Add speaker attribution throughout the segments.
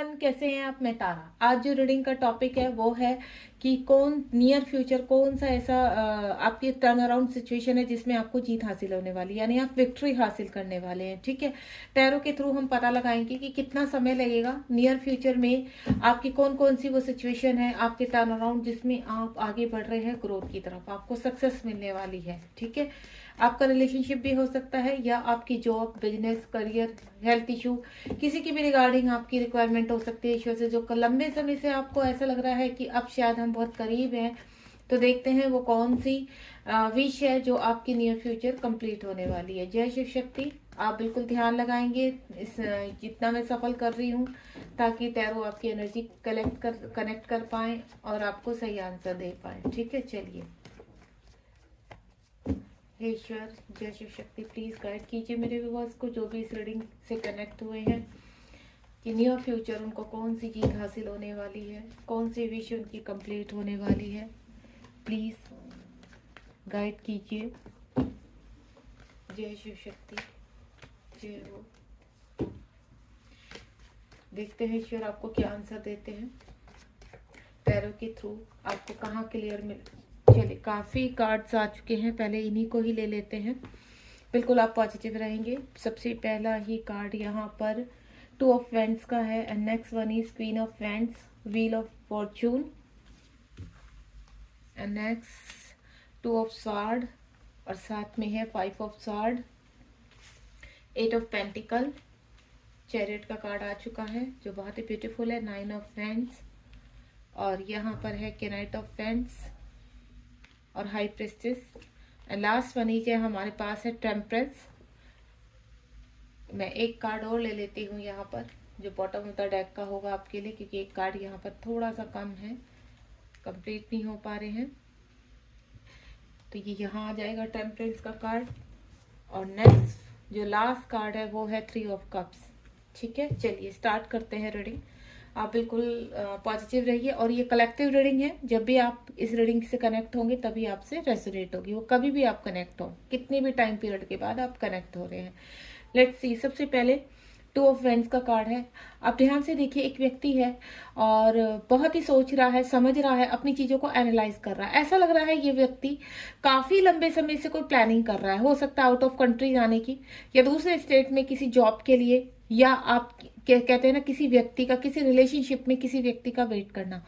Speaker 1: Everyone, कैसे हैं आप। मैं तारा। आज जो रीडिंग का टॉपिक है वो है कि कौन नियर फ्यूचर कौन सा ऐसा आपकी टर्न अराउंड सिचुएशन है जिसमें आपको जीत हासिल होने वाली है, यानी आप विक्ट्री हासिल करने वाले हैं। ठीक है, टैरो के थ्रू हम पता लगाएंगे कि कितना समय लगेगा नियर फ्यूचर में, आपकी कौन कौन सी वो सिचुएशन है आपके टर्न अराउंड जिसमें आप आगे बढ़ रहे हैं ग्रोथ की तरफ, आपको सक्सेस मिलने वाली है। ठीक है, आपका रिलेशनशिप भी हो सकता है या आपकी job, business, career, health issue, किसी की भी रिगार्डिंग आपकी रिक्वायरमेंट हो सकती है ईश्वर से, जो लंबे समय से आपको ऐसा लग रहा है कि अब शायद हम बहुत करीब हैं। तो देखते हैं वो कौन सी विश है जो आपकी नियर फ्यूचर कंप्लीट होने वाली है। जय शिव शक्ति। आप बिल्कुल ध्यान लगाएंगे इस जितना मैं सफल कर रही हूँ, ताकि टैरो आपकी एनर्जी कनेक्ट कर पाए और आपको सही आंसर दे पाए। ठीक है, चलिए। हे ईश्वर, जय शिव शक्ति, प्लीज गाइड कीजिए मेरे व्यूअर्स को जो भी इस रीडिंग से कनेक्ट हुए हैं कि नियर फ्यूचर उनको कौन सी जीत हासिल होने वाली है, कौन सी विश उनकी कंप्लीट होने वाली है। प्लीज गाइड कीजिए। जय शिव शक्ति, जय हो। देखते हैं ईश्वर आपको क्या आंसर देते हैं टैरो के थ्रू, आपको कहाँ क्लियर मिल। चलिए, काफी कार्ड्स आ चुके हैं, पहले इन्हीं को ही ले लेते हैं। बिल्कुल आप पॉजिटिव रहेंगे। सबसे पहला ही कार्ड यहाँ पर 2 ऑफ वैंड्स का है and next one is queen of wands, wheel of Fortune and next 2 of sword और साथ में है 5 of sword, 8 of pentacle, chariot का कार्ड आ चुका है जो बहुत ही ब्यूटीफुल है, 9 ऑफ वैंड्स और यहाँ पर है नाइट ऑफ वैंड्स और high prestige and last one is हमारे पास है टेम्परेंस। मैं एक कार्ड और ले लेती हूँ यहाँ पर जो बॉटम ऑफ द डेक का होगा आपके लिए, क्योंकि एक कार्ड यहाँ पर थोड़ा सा कम है, कंप्लीट नहीं हो पा रहे हैं। तो ये यहाँ आ जाएगा टेम्परेंस का कार्ड और नेक्स्ट जो लास्ट कार्ड है वो है 3 ऑफ कप्स। ठीक है, चलिए स्टार्ट करते हैं रीडिंग। आप बिल्कुल पॉजिटिव रहिए और ये कलेक्टिव रीडिंग है। जब भी आप इस रीडिंग से कनेक्ट होंगे तभी आपसे रेजोनेट होगी, वो कभी भी आप कनेक्ट हो, कितने भी टाइम पीरियड के बाद आप कनेक्ट हो रहे हैं। लेट्स सी, सबसे पहले 2 ऑफ वैंड्स का कार्ड है। आप ध्यान से देखिए, एक व्यक्ति है और बहुत ही सोच रहा है, समझ रहा है, अपनी चीजों को एनालाइज कर रहा है। ऐसा लग रहा है ये व्यक्ति काफी लंबे समय से कोई प्लानिंग कर रहा है, हो सकता है आउट ऑफ कंट्री जाने की या दूसरे स्टेट में किसी जॉब के लिए, या आप कहते हैं ना किसी व्यक्ति का, किसी रिलेशनशिप में किसी व्यक्ति का वेट करना।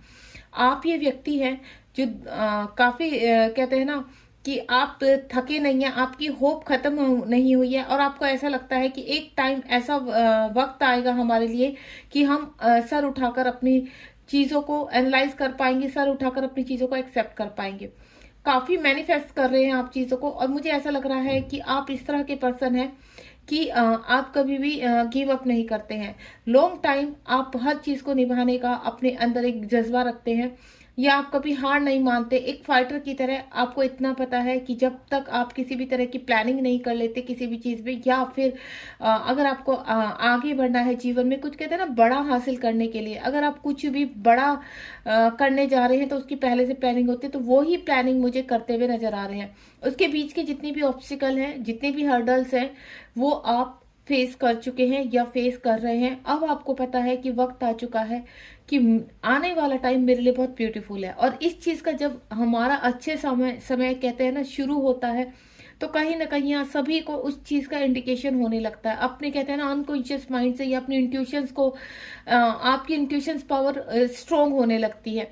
Speaker 1: आप ये व्यक्ति है जो काफी कहते हैं ना कि आप थके नहीं हैं, आपकी होप खत्म नहीं हुई है और आपको ऐसा लगता है कि एक टाइम ऐसा वक्त आएगा हमारे लिए कि हम सर उठाकर अपनी चीजों को एनालाइज कर पाएंगे, सर उठाकर अपनी चीजों को एक्सेप्ट कर पाएंगे। काफी मैनिफेस्ट कर रहे हैं आप चीजों को और मुझे ऐसा लग रहा है कि आप इस तरह के पर्सन हैं कि आप कभी भी गिव अप नहीं करते हैं। लॉन्ग टाइम आप हर चीज को निभाने का अपने अंदर एक जज्बा रखते हैं या आप कभी हार नहीं मानते। एक फाइटर की तरह आपको इतना पता है कि जब तक आप किसी भी तरह की प्लानिंग नहीं कर लेते किसी भी चीज में, या फिर अगर आपको आगे बढ़ना है जीवन में, कुछ कहते हैं ना बड़ा हासिल करने के लिए, अगर आप कुछ भी बड़ा करने जा रहे हैं तो उसकी पहले से प्लानिंग होती है। तो वो ही प्लानिंग मुझे करते हुए नजर आ रहे हैं। उसके बीच के जितने भी ऑब्स्टिकल हैं, जितने भी हर्डल्स हैं, वो आप फेस कर चुके हैं या फेस कर रहे हैं। अब आपको पता है कि वक्त आ चुका है कि आने वाला टाइम मेरे लिए बहुत ब्यूटीफुल है। और इस चीज का जब हमारा अच्छे समय कहते हैं ना शुरू होता है, तो कहीं ना कहीं यहाँ सभी को उस चीज का इंडिकेशन होने लगता है। अपने कहते हैं ना अनकॉन्शियस माइंड से या अपनी इंट्यूशंस को, आपकी इंट्यूशंस पावर स्ट्रोंग होने लगती है,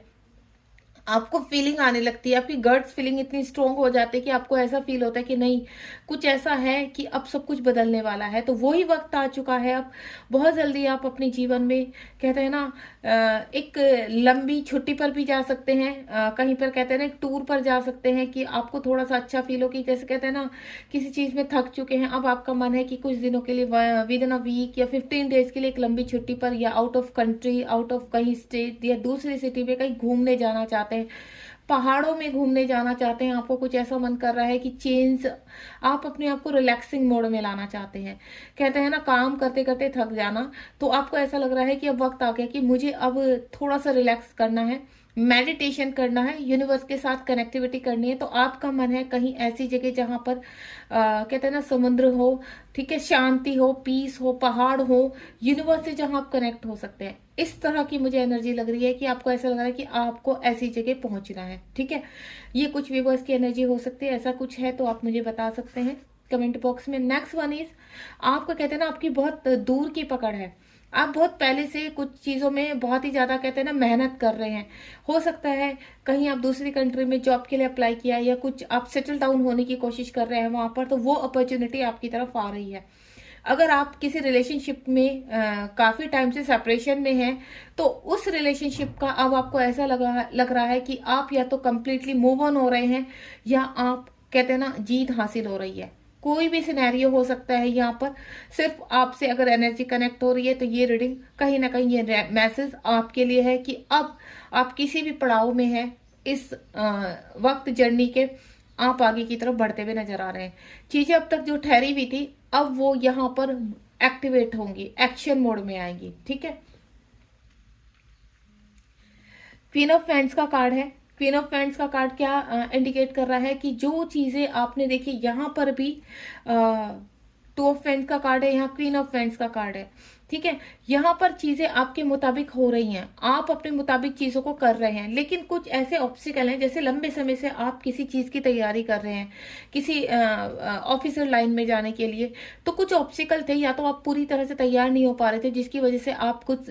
Speaker 1: आपको फीलिंग आने लगती है, आपकी गट्स फीलिंग इतनी स्ट्रोंग हो जाती है कि आपको ऐसा फील होता है कि नहीं, कुछ ऐसा है कि अब सब कुछ बदलने वाला है। तो वही वक्त आ चुका है। अब बहुत जल्दी आप अपने जीवन में कहते हैं ना एक लंबी छुट्टी पर भी जा सकते हैं, कहीं पर कहते हैं ना एक टूर पर जा सकते हैं कि आपको थोड़ा सा अच्छा फील हो, कि जैसे कहते हैं ना किसी चीज में थक चुके हैं, अब आपका मन है कि कुछ दिनों के लिए विद इन अ वीक या 15 डेज के लिए एक लंबी छुट्टी पर या out of country, out of कहीं स्टेट या दूसरी सिटी में कहीं घूमने जाना चाहते हैं, पहाड़ों में घूमने जाना चाहते हैं। आपको कुछ ऐसा मन कर रहा है कि चेंज, आप अपने आप को रिलैक्सिंग मोड में लाना चाहते हैं। कहते हैं ना काम करते करते थक जाना, तो आपको ऐसा लग रहा है कि अब वक्त आ गया कि मुझे अब थोड़ा सा रिलैक्स करना है, मेडिटेशन करना है, यूनिवर्स के साथ कनेक्टिविटी करनी है। तो आपका मन है कहीं ऐसी जगह जहां पर कहते हैं ना समुद्र हो, ठीक है, शांति हो, पीस हो, पहाड़ हो, यूनिवर्स से जहां आप कनेक्ट हो सकते हैं। इस तरह की मुझे एनर्जी लग रही है कि आपको ऐसा लग रहा है कि आपको ऐसी जगह पहुंचना है। ठीक है, ये कुछ व्यूवर्स की एनर्जी हो सकती है, ऐसा कुछ है तो आप मुझे बता सकते हैं कमेंट बॉक्स में। नेक्स्ट वन इज, आपको कहते हैं ना आपकी बहुत दूर की पकड़ है, आप बहुत पहले से कुछ चीज़ों में बहुत ही ज़्यादा कहते हैं ना मेहनत कर रहे हैं। हो सकता है कहीं आप दूसरी कंट्री में जॉब के लिए अप्लाई किया या कुछ आप सेटल डाउन होने की कोशिश कर रहे हैं वहाँ पर, तो वो अपॉर्चुनिटी आपकी तरफ आ रही है। अगर आप किसी रिलेशनशिप में काफ़ी टाइम से सेपरेशन में हैं, तो उस रिलेशनशिप का अब आपको ऐसा लग रहा है कि आप या तो कम्प्लीटली मूव ऑन हो रहे हैं या आप कहते हैं ना जीत हासिल हो रही है। कोई भी सिनेरियो हो सकता है यहाँ पर। सिर्फ आपसे अगर एनर्जी कनेक्ट हो रही है तो ये रीडिंग कहीं ना कहीं ये मैसेज आपके लिए है कि अब आप किसी भी पड़ाव में हैं इस वक्त जर्नी के, आप आगे की तरफ बढ़ते हुए नजर आ रहे हैं। चीजें अब तक जो ठहरी हुई थी अब वो यहाँ पर एक्टिवेट होंगी, एक्शन मोड में आएंगी। ठीक है, क्वीन ऑफ फैंड्स का कार्ड है। क्वीन ऑफ फैंड्स का कार्ड क्या इंडिकेट कर रहा है कि जो चीजें आपने देखी यहाँ पर भी टू ऑफ फैंड्स का कार्ड है, यहाँ क्वीन ऑफ फैंड्स का कार्ड है। ठीक है, यहाँ पर चीजें आपके मुताबिक हो रही हैं, आप अपने मुताबिक चीजों को कर रहे हैं, लेकिन कुछ ऐसे ऑब्स्टिकल हैं जैसे लंबे समय से आप किसी चीज की तैयारी कर रहे हैं, किसी ऑफिसर लाइन में जाने के लिए, तो कुछ ऑब्स्टिकल थे, या तो आप पूरी तरह से तैयार नहीं हो पा रहे थे जिसकी वजह से आप कुछ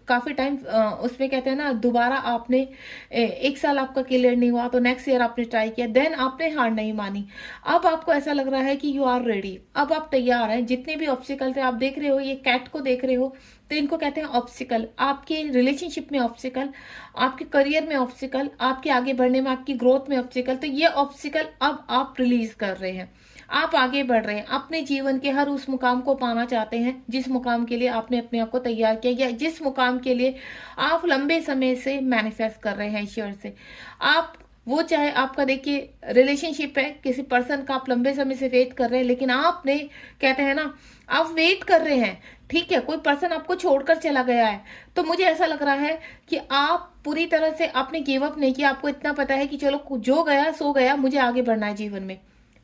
Speaker 1: काफी टाइम उसमें कहते हैं ना दोबारा आपने एक साल आपका क्लियर नहीं हुआ तो नेक्स्ट ईयर आपने ट्राई किया, देन आपने हार नहीं मानी। अब आपको ऐसा लग रहा है कि यू आर रेडी, अब आप तैयार हैं। जितने भी ऑब्स्टिकल थे, आप देख रहे हो ये कैट को देख रहे हो, तो इनको कहते हैं ऑब्स्टिकल। आपके रिलेशनशिप में ऑब्स्टिकल, आपके करियर में ऑब्स्टिकल, आपके आगे बढ़ने में, आपकी ग्रोथ में ऑब्स्टिकल, तो ये ऑब्स्टिकल अब आप रिलीज कर रहे हैं। आप आगे बढ़ रहे हैं, अपने जीवन के हर उस मुकाम को पाना चाहते हैं जिस मुकाम के लिए आपने अपने आप को तैयार किया, या जिस मुकाम के लिए आप लंबे समय से मैनिफेस्ट कर रहे हैं ईश्वर से। आप वो चाहे आपका देखिए रिलेशनशिप है, किसी पर्सन का आप लंबे समय से वेट कर रहे हैं, लेकिन आपने कहते हैं ना आप वेट कर रहे हैं। ठीक है, कोई पर्सन आपको छोड़कर चला गया है, तो मुझे ऐसा लग रहा है कि आप पूरी तरह से आपने गिव अप नहीं किया। आपको इतना पता है कि चलो जो गया सो गया, मुझे आगे बढ़ना है जीवन में,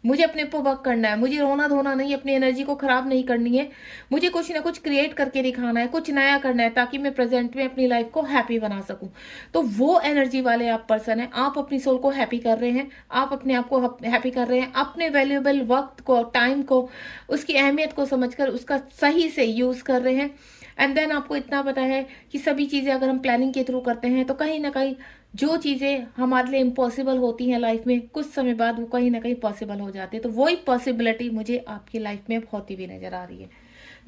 Speaker 1: मुझे अपने ऊपर वर्क करना है, मुझे रोना धोना नहीं, अपनी एनर्जी को खराब नहीं करनी है, मुझे कुछ ना कुछ क्रिएट करके दिखाना है, कुछ नया करना है ताकि मैं प्रेजेंट में अपनी लाइफ को हैप्पी बना सकूं। तो वो एनर्जी वाले आप पर्सन हैं, आप अपनी सोल को हैप्पी कर रहे हैं, आप अपने आप को हैप्पी कर रहे हैं, अपने वैल्यूएबल वक्त को, टाइम को, उसकी अहमियत को समझकर उसका सही से यूज कर रहे हैं। एंड देन आपको इतना पता है कि सभी चीजें अगर हम प्लानिंग के थ्रू करते हैं तो कहीं ना कहीं जो चीजें हमारे लिए इम्पॉसिबल होती हैं लाइफ में, कुछ समय बाद वो कहीं ना कहीं पॉसिबल हो जाती है। तो वही पॉसिबिलिटी मुझे आपकी लाइफ में होती हुई नजर आ रही है।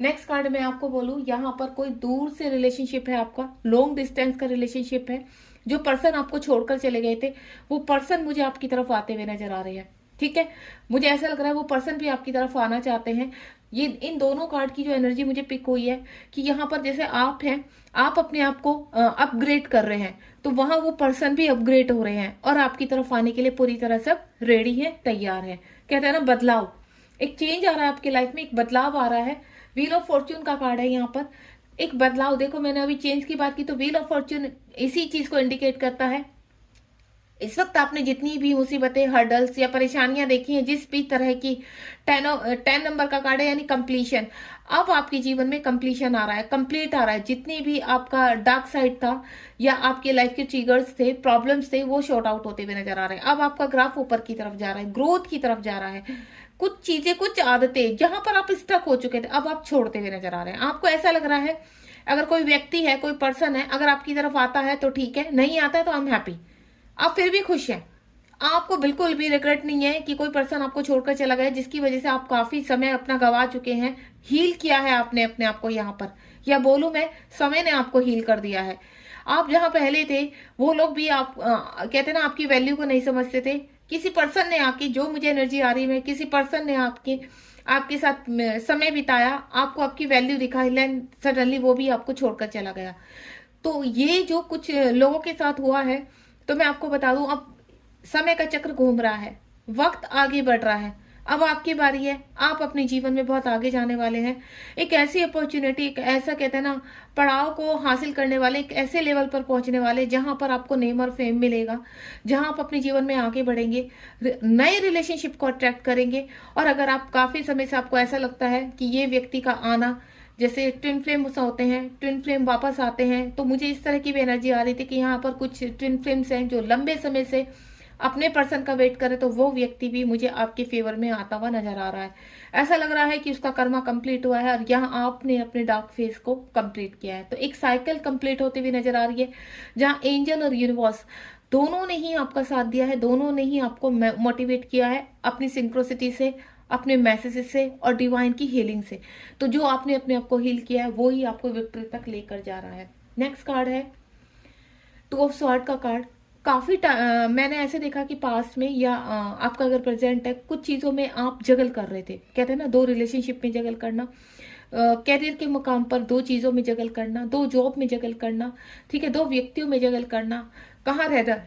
Speaker 1: नेक्स्ट कार्ड में आपको बोलूं, यहाँ पर कोई दूर से रिलेशनशिप है आपका, लॉन्ग डिस्टेंस का रिलेशनशिप है। जो पर्सन आपको छोड़कर चले गए थे वो पर्सन मुझे आपकी तरफ आते हुए नजर आ रहे हैं। ठीक है, मुझे ऐसा लग रहा है वो पर्सन भी आपकी तरफ आना चाहते हैं। ये इन दोनों कार्ड की जो एनर्जी मुझे पिक हुई है कि यहाँ पर जैसे आप हैं, आप अपने आप को अपग्रेड कर रहे हैं, तो वहां वो पर्सन भी अपग्रेड हो रहे हैं और आपकी तरफ आने के लिए पूरी तरह से रेडी है, तैयार है। कहते हैं ना बदलाव, एक चेंज आ रहा है आपकी लाइफ में, एक बदलाव आ रहा है। व्हील ऑफ फॉर्च्यून का कार्ड है यहाँ पर, एक बदलाव। देखो मैंने अभी चेंज की बात की तो व्हील ऑफ फॉर्च्यून इसी चीज को इंडिकेट करता है। इस वक्त आपने जितनी भी मुसीबतें, हर्डल्स या परेशानियां देखी हैं, जिस भी तरह की 10 नंबर का कार्ड है यानी कंप्लीशन, अब आपके जीवन में कंप्लीशन आ रहा है, कंप्लीट आ रहा है। जितनी भी आपका डार्क साइड था या आपके लाइफ के ट्रिगर्स थे, प्रॉब्लम्स थे, वो शॉर्ट आउट होते हुए नजर आ रहे हैं। अब आपका ग्राफ ऊपर की तरफ जा रहा है, ग्रोथ की तरफ जा रहा है। कुछ चीजें, कुछ आदतें जहां पर आप स्टक हो चुके थे अब आप छोड़ते हुए नजर आ रहे हैं। आपको ऐसा लग रहा है अगर कोई व्यक्ति है, कोई पर्सन है, अगर आपकी तरफ आता है तो ठीक है, नहीं आता है तो आई एम हैप्पी, आप फिर भी खुश हैं। आपको बिल्कुल भी रिग्रेट नहीं है कि कोई पर्सन आपको छोड़कर चला गया जिसकी वजह से आप काफी समय अपना गवा चुके हैं। हील किया है आपने अपने आप को यहाँ पर, या बोलूं मैं समय ने आपको हील कर दिया है। आप जहाँ पहले थे वो लोग भी आप कहते ना आपकी वैल्यू को नहीं समझते थे। किसी पर्सन ने आके, जो मुझे एनर्जी आ रही है, किसी पर्सन ने आपके साथ समय बिताया, आपको आपकी वैल्यू दिखाई, लेकिन सडनली वो भी आपको छोड़कर चला गया। तो ये जो कुछ लोगों के साथ हुआ है, तो मैं आपको बता दूं अब समय का चक्र घूम रहा है, वक्त आगे बढ़ रहा है, अब आपकी बारी है। आप अपने जीवन में बहुत आगे जाने वाले हैं। एक ऐसी अपॉर्चुनिटी, एक ऐसा कहते हैं ना पड़ाव को हासिल करने वाले, एक ऐसे लेवल पर पहुंचने वाले जहां पर आपको नेम और फेम मिलेगा, जहां आप अपने जीवन में आगे बढ़ेंगे, नए रिलेशनशिप को अट्रैक्ट करेंगे। और अगर आप काफी समय से आपको ऐसा लगता है कि ये व्यक्ति का आना जैसे ट्विन फ्लेम होते हैं, ट्विन फ्लेम वापस आते हैं, तो मुझे इस तरह की भी एनर्जी आ रही थी कि यहाँ पर कुछ ट्विन फ्लेम्स हैं जो लंबे समय से अपने पर्सन का वेट करे, तो वो व्यक्ति भी मुझे आपके फेवर में आता हुआ नजर आ रहा है। ऐसा लग रहा है कि उसका कर्मा कंप्लीट हुआ है और यहाँ आपने अपने डार्क फेज को कंप्लीट किया है। तो एक साइकिल कंप्लीट होती हुई नजर आ रही है, जहाँ एंजल और यूनिवर्स दोनों ने ही आपका साथ दिया है, दोनों ने ही आपको मोटिवेट किया है अपनी सिंक्रोसिटी से, अपने मैसेजेस से और डिवाइन की हीलिंग से। तो जो आपने अपने आप को हील किया है वो ही आपको विक्ट्री तक लेकर जा रहा है। नेक्स्ट कार्ड है टू ऑफ स्वॉर्ड का कार्ड। काफी मैंने ऐसे देखा कि पास्ट में या आपका अगर प्रेजेंट है, कुछ चीजों में आप जगल कर रहे थे। कहते हैं ना, दो रिलेशनशिप में जगल करना, कैरियर के मुकाम पर दो चीजों में जगल करना, दो जॉब में जगल करना, ठीक है, दो व्यक्तियों में जगल करना, कहाँ रहना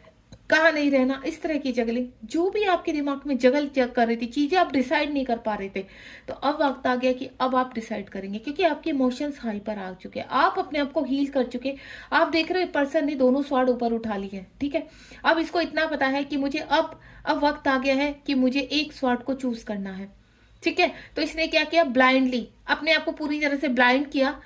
Speaker 1: कहाँ नहीं रहना, इस तरह की जगलिंग जो भी आपके दिमाग में जगल कर रही थी, चीजें आप डिसाइड नहीं कर पा रहे थे। तो अब वक्त आ गया कि अब आप डिसाइड करेंगे, क्योंकि आपके इमोशंस हाई पर आ चुके हैं, आप अपने आप को हील कर चुके। आप देख रहे पर्सन ने दोनों स्वाड ऊपर उठा लिए हैं, ठीक है। अब इसको इतना पता है कि मुझे अब वक्त आ गया है कि मुझे एक स्वाड को चूज करना है, ठीक है। तो इसने क्या किया, ब्लाइंडली अपने आप को पूरी तरह से ब्लाइंड किया,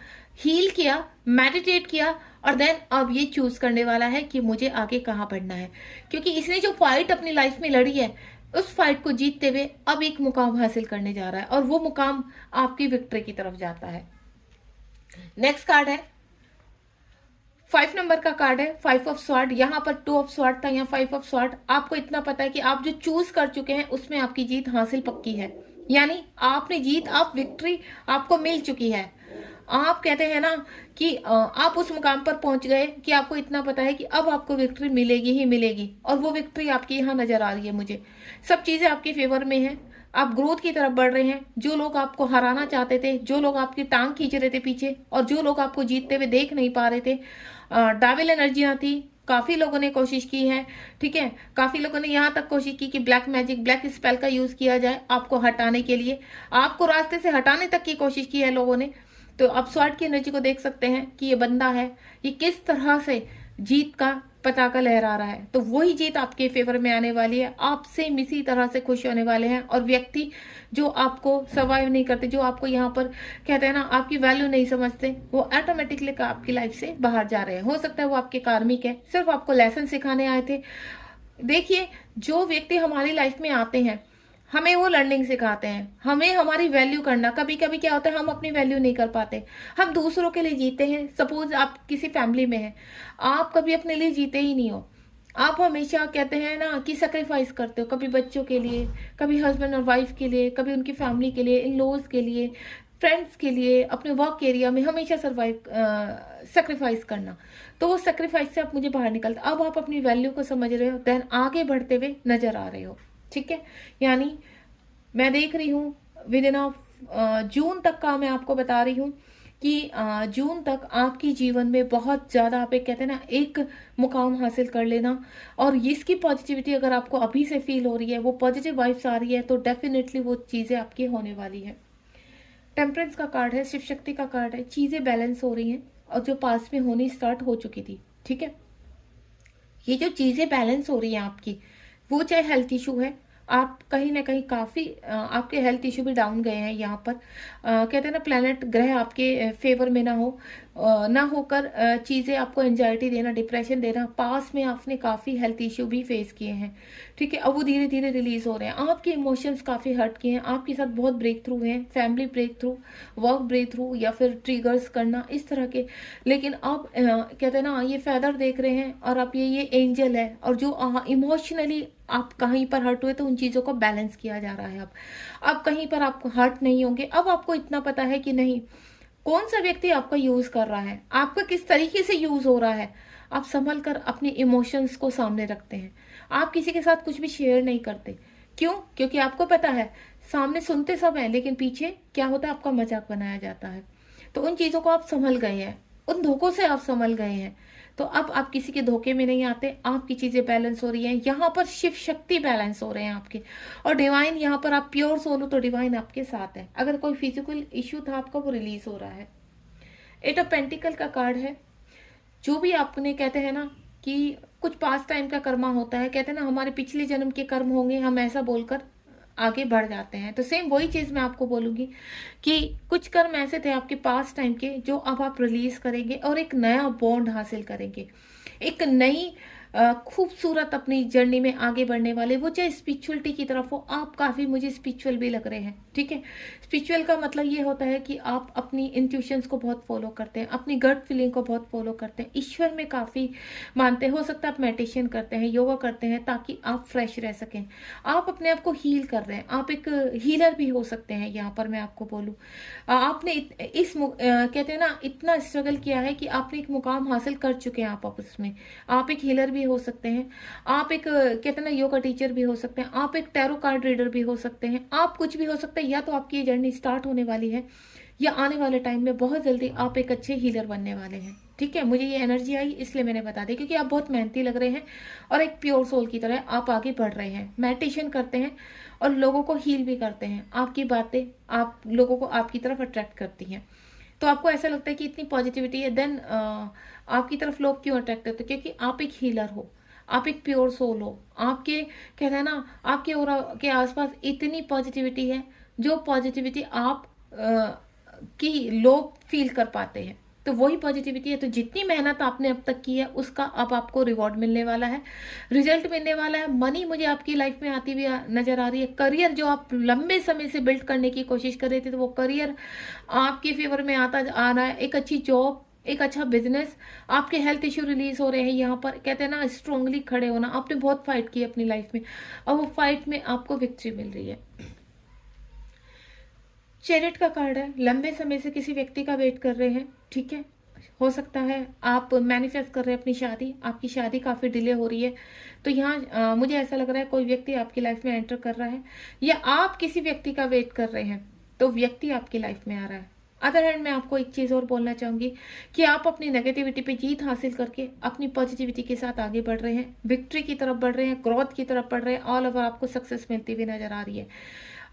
Speaker 1: हील किया, मेडिटेट किया, और देन अब ये चूज करने वाला है कि मुझे आगे कहाँ बढ़ना है। क्योंकि इसने जो फाइट अपनी लाइफ में लड़ी है, उस फाइट को जीतते हुए अब एक मुकाम हासिल करने जा रहा है, और वो मुकाम आपकी विक्ट्री की तरफ जाता है। नेक्स्ट कार्ड है 5 नंबर का कार्ड है 5 ऑफ स्वॉर्ड। यहाँ पर 2 ऑफ स्वॉर्ड था, यहाँ 5 ऑफ स्वॉर्ड। आपको इतना पता है कि आप जो चूज कर चुके हैं उसमें आपकी जीत हासिल पक्की है, यानी आपने जीत, आप विक्ट्री आपको मिल चुकी है। आप कहते हैं ना कि आप उस मुकाम पर पहुंच गए कि आपको इतना पता है कि अब आपको विक्ट्री मिलेगी ही मिलेगी, और वो विक्ट्री आपकी यहाँ नजर आ रही है मुझे। सब चीजें आपके फेवर में हैं, आप ग्रोथ की तरफ बढ़ रहे हैं। जो लोग आपको हराना चाहते थे, जो लोग आपकी टांग खींच रहे थे पीछे, और जो लोग आपको जीतते हुए देख नहीं पा रहे थे, डाविल एनर्जियां थी, काफी लोगों ने कोशिश की है, ठीक है। काफी लोगों ने यहाँ तक कोशिश की कि ब्लैक मैजिक, ब्लैक स्पेल का यूज किया जाए आपको हटाने के लिए, आपको रास्ते से हटाने तक की कोशिश की है लोगों ने। तो आप स्वॉर्ड की एनर्जी को देख सकते हैं कि ये बंदा है, ये किस तरह से जीत का पताका लहरा रहा है। तो वही जीत आपके फेवर में आने वाली है, आपसे इसी तरह से खुश होने वाले हैं। और व्यक्ति जो आपको सर्वाइव नहीं करते, जो आपको यहाँ पर कहते हैं ना आपकी वैल्यू नहीं समझते, वो ऑटोमेटिकली आपकी लाइफ से बाहर जा रहे हैं। हो सकता है वो आपके कार्मिक है, सिर्फ आपको लेसन सिखाने आए थे। देखिए, जो व्यक्ति हमारी लाइफ में आते हैं, हमें वो लर्निंग सिखाते हैं, हमें हमारी वैल्यू करना। कभी कभी क्या होता है, हम अपनी वैल्यू नहीं कर पाते, हम दूसरों के लिए जीते हैं। सपोज आप किसी फैमिली में हैं, आप कभी अपने लिए जीते ही नहीं हो, आप हमेशा कहते हैं ना कि सेक्रीफाइस करते हो, कभी बच्चों के लिए, कभी हस्बैंड और वाइफ के लिए, कभी उनकी फैमिली के लिए, इन लॉज के लिए, फ्रेंड्स के लिए, अपने वर्क एरिया में हमेशा सेक्रीफाइस करना। तो वो सेक्रीफाइस से आप मुझे बाहर निकलते, अब आप अपनी वैल्यू को समझ रहे हो, देन आगे बढ़ते हुए नजर आ रहे हो, ठीक है। यानी मैं देख रही हूँ विद इन जून तक का, मैं आपको बता रही हूँ कि जून तक आपकी जीवन में बहुत ज़्यादा, आप एक कहते हैं ना एक मुकाम हासिल कर लेना। और इसकी पॉजिटिविटी अगर आपको अभी से फील हो रही है, वो पॉजिटिव वाइब्स आ रही है, तो डेफिनेटली वो चीज़ें आपकी होने वाली है। टेम्परेंस का कार्ड है, शिव शक्ति का कार्ड है। चीज़ें बैलेंस हो रही हैं और जो पास में होनी स्टार्ट हो चुकी थी, ठीक है। ये जो चीज़ें बैलेंस हो रही हैं आपकी, वो चाहे हेल्थ इशू है, आप कहीं ना कहीं काफ़ी आपके हेल्थ इशू भी डाउन गए हैं यहाँ पर। कहते हैं ना प्लैनेट, ग्रह आपके फेवर में ना हो, ना होकर चीज़ें आपको एंजाइटी देना, डिप्रेशन देना। पास में आपने काफ़ी हेल्थ इशू भी फेस किए हैं, ठीक है। अब वो धीरे धीरे रिलीज हो रहे हैं। आपके इमोशंस काफ़ी हर्ट किए हैं, आपके साथ बहुत ब्रेक थ्रू हैं, family breakthrough, work breakthrough, या फिर ट्रिगर्स करना इस तरह के। लेकिन अब कहते हैं ना ये फेदर देख रहे हैं, और आप ये एंजल है, और जो इमोशनली आप कहीं पर हर्ट हुए तो उन चीज़ों को बैलेंस किया जा रहा है। अब कहीं पर आप हर्ट नहीं होंगे। अब आपको इतना पता है कि नहीं, कौन सा व्यक्ति आपका यूज कर रहा है, आपका किस तरीके से यूज हो रहा है। आप संभल कर अपने इमोशंस को सामने रखते हैं, आप किसी के साथ कुछ भी शेयर नहीं करते। क्यों? क्योंकि आपको पता है सामने सुनते सब हैं, लेकिन पीछे क्या होता है, आपका मजाक बनाया जाता है। तो उन चीज़ों को आप संभल गए हैं, उन धोखों से आप संभल गए हैं। तो अब आप किसी के धोखे में नहीं आते, आपकी चीजें बैलेंस हो रही हैं। यहाँ पर शिव शक्ति बैलेंस हो रहे हैं आपके, और डिवाइन यहाँ पर आप प्योर सोल हो तो डिवाइन आपके साथ है। अगर कोई फिजिकल इश्यू था आपका, वो रिलीज हो रहा है। 8 ऑफ पेंटिकल का कार्ड है। जो भी आपने कहते हैं ना कि कुछ पास्ट टाइम का कर्मा होता है, कहते हैं ना हमारे पिछले जन्म के कर्म होंगे, हम ऐसा बोलकर आगे बढ़ जाते हैं। तो सेम वही चीज़ मैं आपको बोलूँगी कि कुछ कर्म ऐसे थे आपके पास टाइम के जो अब आप रिलीज़ करेंगे और एक नया बॉन्ड हासिल करेंगे। एक नई खूबसूरत अपनी जर्नी में आगे बढ़ने वाले, वो चाहे स्पिरिचुअलिटी की तरफ हो। आप काफ़ी मुझे स्पिरिचुअल भी लग रहे हैं, ठीक है। स्पिरिचुअल का मतलब ये होता है कि आप अपनी इंट्यूशंस को बहुत फॉलो करते हैं, अपनी गट फीलिंग को बहुत फॉलो करते हैं, ईश्वर में काफ़ी मानते हैं। हो सकता है आप मेडिटेशन करते हैं, योगा करते हैं ताकि आप फ्रेश रह सकें। आप अपने आप को हील कर रहे हैं, आप एक हीलर भी हो सकते हैं। यहाँ पर मैं आपको बोलूँ, आपने कहते हैं ना, इतना स्ट्रगल किया है कि आपने एक मुकाम हासिल कर चुके हैं आप उसमें। आप एक हीलर भी हो सकते हैं, आप एक कहते हैं ना योगा टीचर भी हो सकते हैं, आप एक टैरो कार्ड रीडर भी हो सकते हैं, आप कुछ भी हो सकते हैं। या तो आपकी ये जर्नी स्टार्ट होने वाली है या आने वाले टाइम में बहुत जल्दी आप एक अच्छे हीलर बनने वाले हैं, ठीक है। मुझे ये एनर्जी आई इसलिए मैंने बता दी, क्योंकि आप बहुत मेहनती लग रहे हैं और एक प्योर सोल की तरह आप आगे बढ़ रहे हैं, मेडिटेशन करते हैं और लोगों को हील भी करते हैं। आपकी बातें आप लोगों को आपकी तरफ अट्रैक्ट करती हैं। तो आपको ऐसा लगता है कि इतनी पॉजिटिविटी है, देन आपकी तरफ लोग क्यों अट्रैक्ट होते हैं? क्योंकि आप एक हीलर हो, आप एक प्योर सोल हो। आपके कहते हैं ना, आपके ऑरा के आसपास इतनी पॉजिटिविटी है, जो पॉजिटिविटी आप की लोग फील कर पाते हैं। तो वही पॉजिटिविटी है। तो जितनी मेहनत आपने अब तक की है उसका अब आपको रिवॉर्ड मिलने वाला है, रिजल्ट मिलने वाला है। मनी मुझे आपकी लाइफ में आती हुई नजर आ रही है। करियर जो आप लंबे समय से बिल्ड करने की कोशिश कर रहे थे, तो वो करियर आपके फेवर में आता आ रहा है। एक अच्छी जॉब, एक अच्छा बिजनेस, आपके हेल्थ इश्यू रिलीज हो रहे हैं। यहाँ पर कहते हैं ना, स्ट्रांगली खड़े होना। आपने बहुत फाइट की अपनी लाइफ में और वो फाइट में आपको विक्ट्री मिल रही है। चैरियट का कार्ड है, लंबे समय से किसी व्यक्ति का वेट कर रहे हैं, ठीक है। हो सकता है आप मैनिफेस्ट कर रहे हैं अपनी शादी, आपकी शादी काफ़ी डिले हो रही है। तो यहाँ मुझे ऐसा लग रहा है कोई व्यक्ति आपकी लाइफ में एंटर कर रहा है, या आप किसी व्यक्ति का वेट कर रहे हैं तो व्यक्ति आपकी लाइफ में आ रहा है। अदर हैंड मैं आपको एक चीज़ और बोलना चाहूँगी कि आप अपनी नेगेटिविटी पे जीत हासिल करके अपनी पॉजिटिविटी के साथ आगे बढ़ रहे हैं, विक्ट्री की तरफ बढ़ रहे हैं, ग्रोथ की तरफ बढ़ रहे हैं। ऑल ओवर आपको सक्सेस मिलती हुई नजर आ रही है।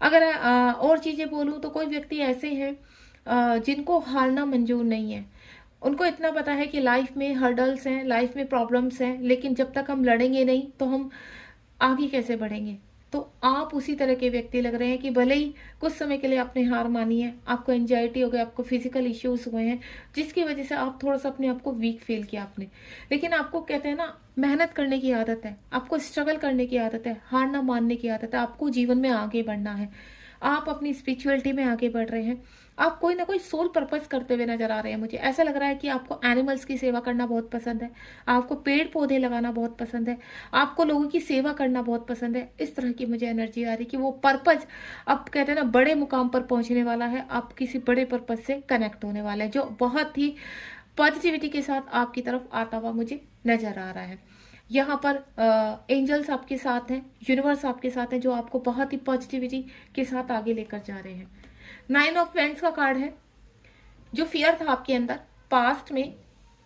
Speaker 1: अगर और चीज़ें बोलूँ तो कोई व्यक्ति ऐसे हैं जिनको हारना मंजूर नहीं है। उनको इतना पता है कि लाइफ में हर्डल्स हैं, लाइफ में प्रॉब्लम्स हैं, लेकिन जब तक हम लड़ेंगे नहीं तो हम आगे कैसे बढ़ेंगे। तो आप उसी तरह के व्यक्ति लग रहे हैं कि भले ही कुछ समय के लिए आपने हार मानी है, आपको एंजाइटी हो गई, आपको फिजिकल इश्यूज हुए हैं, जिसकी वजह से आप थोड़ा सा अपने आप को वीक फील किया आपने। लेकिन आपको कहते हैं ना, मेहनत करने की आदत है, आपको स्ट्रगल करने की आदत है, हार ना मानने की आदत है। आपको जीवन में आगे बढ़ना है, आप अपनी स्पिरिचुअलिटी में आगे बढ़ रहे हैं। आप कोई ना कोई सोल पर्पस करते हुए नजर आ रहे हैं। मुझे ऐसा लग रहा है कि आपको एनिमल्स की सेवा करना बहुत पसंद है, आपको पेड़ पौधे लगाना बहुत पसंद है, आपको लोगों की सेवा करना बहुत पसंद है। इस तरह की मुझे एनर्जी आ रही कि वो पर्पस अब कहते हैं ना बड़े मुकाम पर पहुंचने वाला है। आप किसी बड़े पर्पस से कनेक्ट होने वाले हैं, जो बहुत ही पॉजिटिविटी के साथ आपकी तरफ आता हुआ मुझे नजर आ रहा है। यहाँ पर एंजल्स आपके साथ हैं, यूनिवर्स आपके साथ है, जो आपको बहुत ही पॉजिटिविटी के साथ आगे लेकर जा रहे हैं। 9 ऑफ वैंड्स का कार्ड है। जो फियर था आपके अंदर पास्ट में,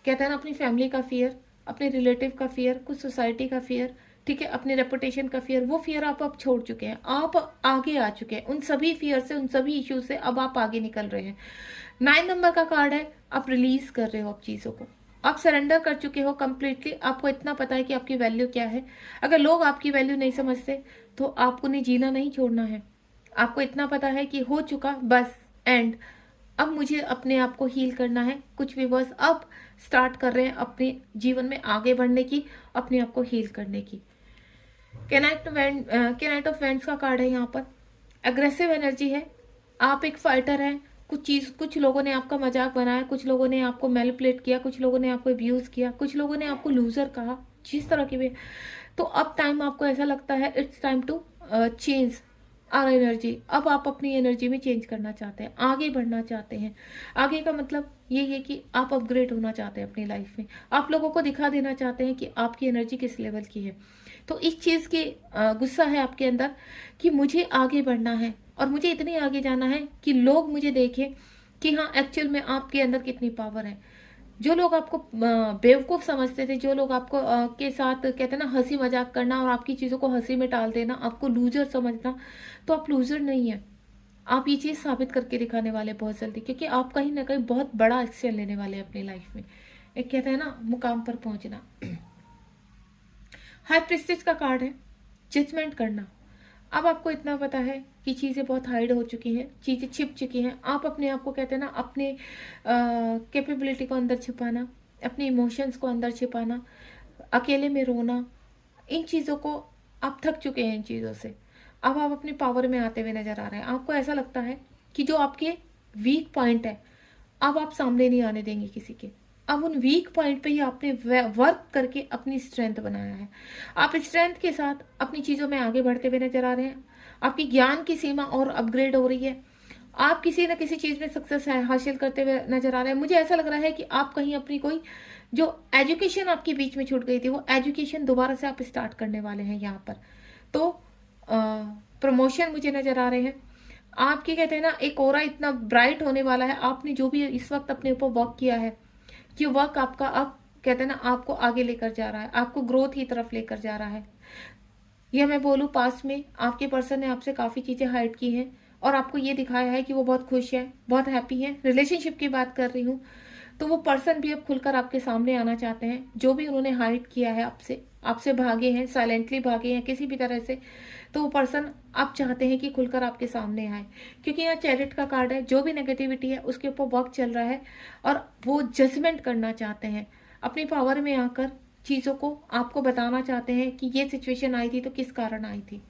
Speaker 1: कहते हैं ना, अपनी फैमिली का फियर, अपने रिलेटिव का फियर, कुछ सोसाइटी का फियर, ठीक है, अपने रेपुटेशन का फियर, वो फियर आप अब छोड़ चुके हैं, आप आगे आ चुके हैं। उन सभी फियर से, उन सभी इश्यू से अब आप आगे निकल रहे हैं। 9 नंबर का कार्ड है, आप रिलीज कर रहे हो अब चीज़ों को, आप सरेंडर कर चुके हो कम्प्लीटली। आपको इतना पता है कि आपकी वैल्यू क्या है। अगर लोग आपकी वैल्यू नहीं समझते तो आपको नहीं, जीना नहीं छोड़ना है। आपको इतना पता है कि हो चुका बस एंड, अब मुझे अपने आप को हील करना है। कुछ व्यूअर्स अब स्टार्ट कर रहे हैं अपने जीवन में आगे बढ़ने की, अपने आप को हील करने की। केनाइट ऑफ वैंड्स का कार्ड है यहाँ पर। एग्रेसिव एनर्जी है, आप एक फाइटर हैं। कुछ लोगों ने आपका मजाक बनाया, कुछ लोगों ने आपको मैनिपुलेट किया, कुछ लोगों ने आपको अब्यूज किया, कुछ लोगों ने आपको लूजर कहा, जिस तरह की भी। तो अब टाइम आपको ऐसा लगता है it's time to change our energy. अब आप अपनी एनर्जी में चेंज करना चाहते हैं, आगे बढ़ना चाहते हैं। आगे का मतलब ये है कि आप अपग्रेड होना चाहते हैं अपनी लाइफ में, आप लोगों को दिखा देना चाहते हैं कि आपकी एनर्जी किस लेवल की है। तो इस चीज़ की गुस्सा है आपके अंदर कि मुझे आगे बढ़ना है और मुझे इतनी आगे जाना है कि लोग मुझे देखें कि हाँ एक्चुअल में आपके अंदर कितनी पावर है। जो लोग आपको बेवकूफ़ समझते थे, जो लोग आपको के साथ कहते हैं ना हंसी मजाक करना और आपकी चीज़ों को हंसी में टाल देना, आपको लूजर समझना, तो आप लूजर नहीं है। आप ये चीज़ साबित करके दिखाने वाले बहुत जल्दी, क्योंकि आप कहीं ना कहीं बहुत बड़ा एक्शन लेने वाले हैं अपनी लाइफ में। एक कहते हैं ना मुकाम पर पहुंचना। हाई प्रीस्टेज का कार्ड है, जजमेंट करना। अब आपको इतना पता है कि चीज़ें बहुत हाइड हो चुकी हैं, चीज़ें छिप चुकी हैं। आप अपने आप को कहते हैं ना, अपने कैपेबिलिटी को अंदर छिपाना, अपने इमोशंस को अंदर छिपाना, अकेले में रोना, इन चीज़ों को आप थक चुके हैं इन चीज़ों से। अब आप अपनी पावर में आते हुए नज़र आ रहे हैं। आपको ऐसा लगता है कि जो आपके वीक पॉइंट है अब आप सामने नहीं आने देंगे किसी के। अब उन वीक पॉइंट पे ही आपने वर्क करके अपनी स्ट्रेंथ बनाया है। आप स्ट्रेंथ के साथ अपनी चीज़ों में आगे बढ़ते हुए नजर आ रहे हैं। आपकी ज्ञान की सीमा और अपग्रेड हो रही है। आप किसी न किसी चीज़ में सक्सेस हासिल करते हुए नजर आ रहे हैं। मुझे ऐसा लग रहा है कि आप कहीं अपनी कोई जो एजुकेशन आपके बीच में छूट गई थी वो एजुकेशन दोबारा से आप स्टार्ट करने वाले हैं यहाँ पर। तो प्रमोशन मुझे नजर आ रहे हैं। आपके कहते हैं ना एक ऑरा इतना ब्राइट होने वाला है। आपने जो भी इस वक्त अपने ऊपर वर्क किया है, कि वर्क आपका अब कहते हैं ना आपको आगे लेकर जा रहा है, आपको ग्रोथ की तरफ लेकर जा रहा है। यह मैं बोलूँ, पास में आपके पर्सन ने आपसे काफ़ी चीज़ें हाइड की हैं और आपको ये दिखाया है कि वो बहुत खुश है, बहुत हैप्पी है। रिलेशनशिप की बात कर रही हूँ तो वो पर्सन भी अब खुलकर आपके सामने आना चाहते हैं। जो भी उन्होंने हाइड किया है आपसे भागे हैं, साइलेंटली भागे हैं किसी भी तरह से, तो वो पर्सन आप चाहते हैं कि खुलकर आपके सामने आए, क्योंकि यहाँ चैरिट का कार्ड है। जो भी नेगेटिविटी है उसके ऊपर वर्क चल रहा है और वो जजमेंट करना चाहते हैं, अपनी पावर में आकर चीज़ों को आपको बताना चाहते हैं कि ये सिचुएशन आई थी तो किस कारण आई थी।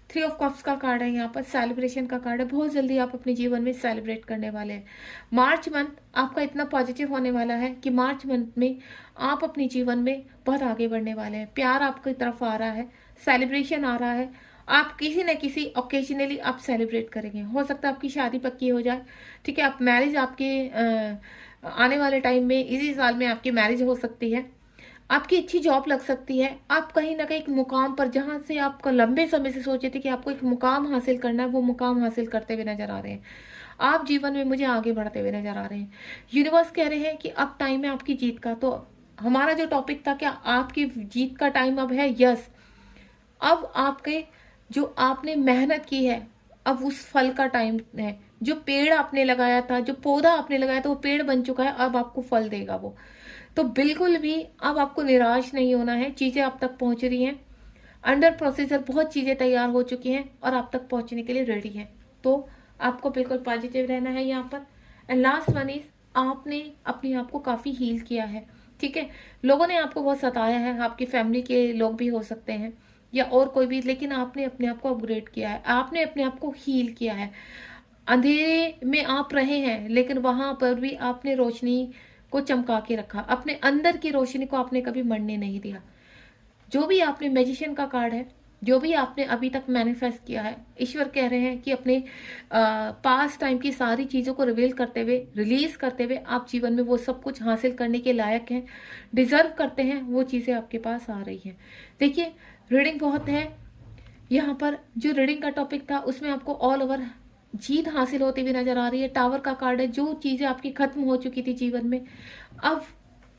Speaker 1: 3 ऑफ कप्स का कार्ड है यहाँ पर, सेलिब्रेशन का कार्ड है। बहुत जल्दी आप अपने जीवन में सेलिब्रेट करने वाले हैं। मार्च मंथ आपका इतना पॉजिटिव होने वाला है कि मार्च मंथ में आप अपने जीवन में बहुत आगे बढ़ने वाले हैं। प्यार आपकी तरफ आ रहा है, सेलिब्रेशन आ रहा है। आप किसी न किसी ओकेजनली आप सेलिब्रेट करेंगे। हो सकता है आपकी शादी पक्की हो जाए, ठीक है। आप मैरिज आपके आने वाले टाइम में, इसी साल में आपकी मैरिज हो सकती है। आपकी अच्छी जॉब लग सकती है। आप कहीं ना कहीं एक मुकाम पर, जहां से आप लंबे समय से सोचे थे कि आपको एक मुकाम हासिल करना है, वो मुकाम हासिल करते हुए नजर आ रहे हैं। आप जीवन में मुझे आगे बढ़ते हुए नजर आ रहे हैं। यूनिवर्स कह रहे हैं कि अब टाइम है आपकी जीत का। तो हमारा जो टॉपिक था, क्या आपकी जीत का टाइम अब है? यस। अब आपके जो आपने मेहनत की है, अब उस फल का टाइम है। जो पेड़ आपने लगाया था, जो पौधा आपने लगाया था, वो पेड़ बन चुका है। अब आपको फल देगा वो। तो बिल्कुल भी अब आपको निराश नहीं होना है। चीज़ें आप तक पहुंच रही हैं, अंडर प्रोसीजर बहुत चीज़ें तैयार हो चुकी हैं और आप तक पहुंचने के लिए रेडी हैं। तो आपको बिल्कुल पॉजिटिव रहना है यहाँ पर। एंड लास्ट वन इज, आपने अपने आप को काफ़ी हील किया है, ठीक है। लोगों ने आपको बहुत सताया है, आपकी फैमिली के लोग भी हो सकते हैं या और कोई भी, लेकिन आपने अपने आप को अपग्रेड किया है, आपने अपने आप को हील किया है। अंधेरे में आप रहे हैं, लेकिन वहां पर भी आपने रोशनी को चमका के रखा। अपने अंदर की रोशनी को आपने कभी मरने नहीं दिया। जो भी आपने, मैजिशियन का कार्ड है, जो भी आपने अभी तक मैनिफेस्ट किया है, ईश्वर कह रहे हैं कि अपने पास्ट टाइम की सारी चीज़ों को रिवील करते हुए, रिलीज करते हुए, आप जीवन में वो सब कुछ हासिल करने के लायक हैं, डिजर्व करते हैं। वो चीज़ें आपके पास आ रही हैं। देखिए, रीडिंग बहुत है यहाँ पर। जो रीडिंग का टॉपिक था उसमें आपको ऑल ओवर जीत हासिल होती हुई नजर आ रही है। टावर का कार्ड है। जो चीज़ें आपकी खत्म हो चुकी थी जीवन में, अब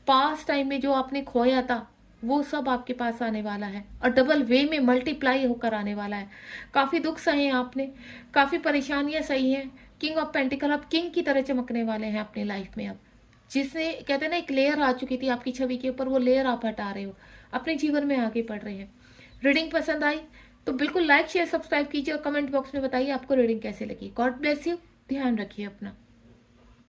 Speaker 1: पास्ट टाइम में जो आपने खोया था वो सब आपके पास आने वाला है और डबल वे में मल्टीप्लाई होकर आने वाला है। काफ़ी दुख सहे आपने, काफ़ी परेशानियां सही हैं। किंग ऑफ पेंटिकल, आप किंग की तरह चमकने वाले हैं अपनी लाइफ में। अब जिसने कहते हैं ना एक लेयर आ चुकी थी आपकी छवि के ऊपर, वो लेयर आप हटा रहे हो, अपने जीवन में आगे बढ़ रहे हैं। रीडिंग पसंद आई तो बिल्कुल लाइक शेयर सब्सक्राइब कीजिए और कमेंट बॉक्स में बताइए आपको रीडिंग कैसे लगी। God bless you. ध्यान रखिए अपना।